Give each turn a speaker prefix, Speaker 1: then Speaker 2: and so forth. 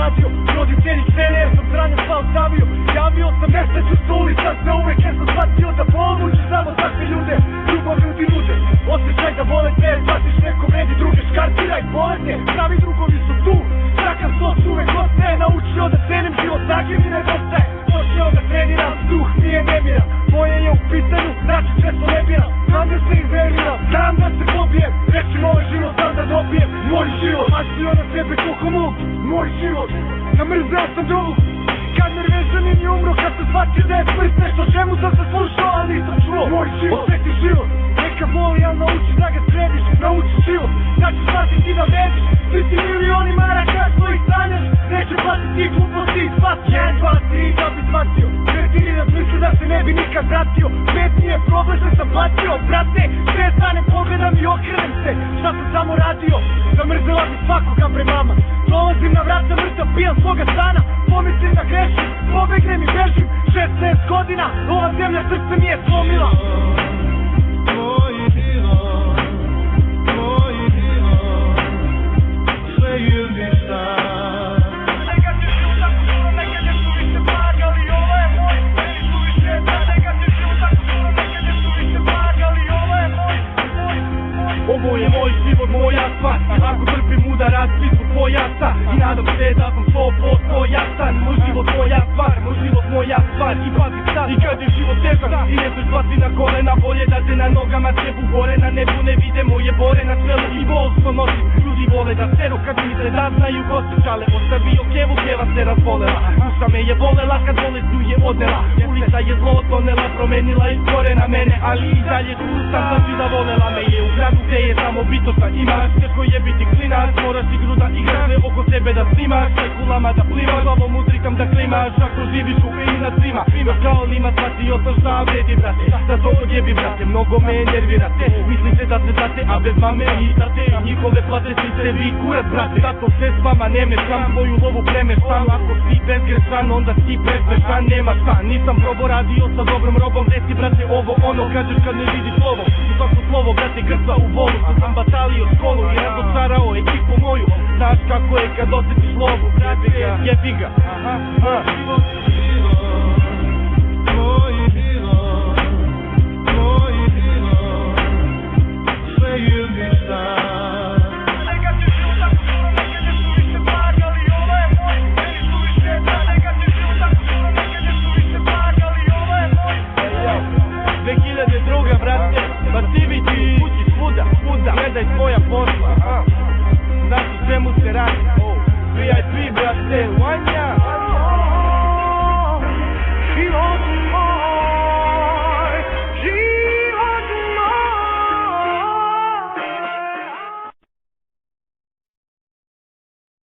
Speaker 1: radio, roditelji krene jer sam sranje sva ostavio. Javio sam nestaću s ulica za uvek jer sam shvatio da povući samo takve ljude. Ljubav ljudi nude, osjećaj da vole te, shvatiš neko vredi druge, škartiraj bolete. Pravi drugovi su tu, takav sos uvek ostaje. Naučio da cenim život, takve mi nedostaje. Počeo da treniram, duh mi je nemira. Moje je u pitanju, znači često ne biram. Znam da se izveriram, znam da se pobijem. Rećim ovaj život sam da dobijem. Moj život, maštio na sebe koliko mogu. Moj život, namrzeo sam drugu. Kad nervezani mi umro, kad se shvatio da je smrt nešto čemu sam se slušao, ali nisam čuo. Moj život, osjeti život, neka boli, ali nauči da ga središ. Nauči život, da ću shvatiti da vrediš. Svi ti milioni maraka svojih sanjaš, neće platiti gluposti i shvati. 1, 2, 3 da bi shvatio, retirirat misli da se ne bi nikad vratio. Svet nije problem što sam platio, brate. Sve stanem, pogledam i okrenem se. Šta sam samo radio, zamrzela bi svakoga pre mama. Dolazim na vrata mrtav, pijam svoga stana. Pomislim da grešim, pobegnem i bežim. 16 godina, ova zemlja srce mi je slomila.
Speaker 2: Moje dilo, sve ili šta.
Speaker 1: Nekad je šio tako solo, nekad je su više blagali. Ovo je moj, meni su više da. Nekad je šio tako solo, nekad je su više blagali. Ovo je moj.
Speaker 3: Ovo je moj život, moja stvar. Ako trpim udarat, svi su pojasa. I nadam se da sam 100% jasan. Moj život, moja stvar, moj život, moja stvar. I pazi sad, i kad je život težak i ne se spati na kolena, bolje da te na nogama trebu gore. Na nebu ne vide moje bore, na čelu i bol što nosim. Ljudi vole da seru kad mi se da znaju gosti čale. Ostavio kevu, keva se razbolela. Duša me je volela kad bolest ju je odnela. Ulica je zlo odnela, promenila izgore na mene. Ali i dalje tu sam, znači da volela me je u gradu gde je samo bitosan. Imaš teško je biti klinac, moraš igru da igraš, oko sebe da snimaš, kulama da plivaš, glavom muzikam da klimaš. Ako živiš u iznad svima, kao lima shvatio sam šta vredi brate. Da to odjebi brate, mnogo me nervirate. Mislite da se date, a bez mame i tate. Njihove plate si sebi kurac brate. Zato se s vama ne mešam, svoju lovu premešam. Ako si bezgrešan, onda si bezgrešan, nema šta. Nisam probao radio sa dobrom robom, gde si brate ovo ono. Kažeš kad ne vidiš slovo, i svako slovo brate grca u volu. Sam batalio školu i razočarao ekipu moju. Znaš kako je kad osjetiš lovu, jebi ga.
Speaker 2: Moje dilo, sve ili šta.
Speaker 1: Nekad je šio tako solo, nekad je su više blagali. Ovo je moj, meni su više da. Nekad je šio tako solo, nekad je su više blagali. Ovo je moj.
Speaker 3: 2002 brate, Bativići, kući svuda, gledaj svoja posla. Znaš u čemu se radi, VIP brate, Vanja.
Speaker 1: I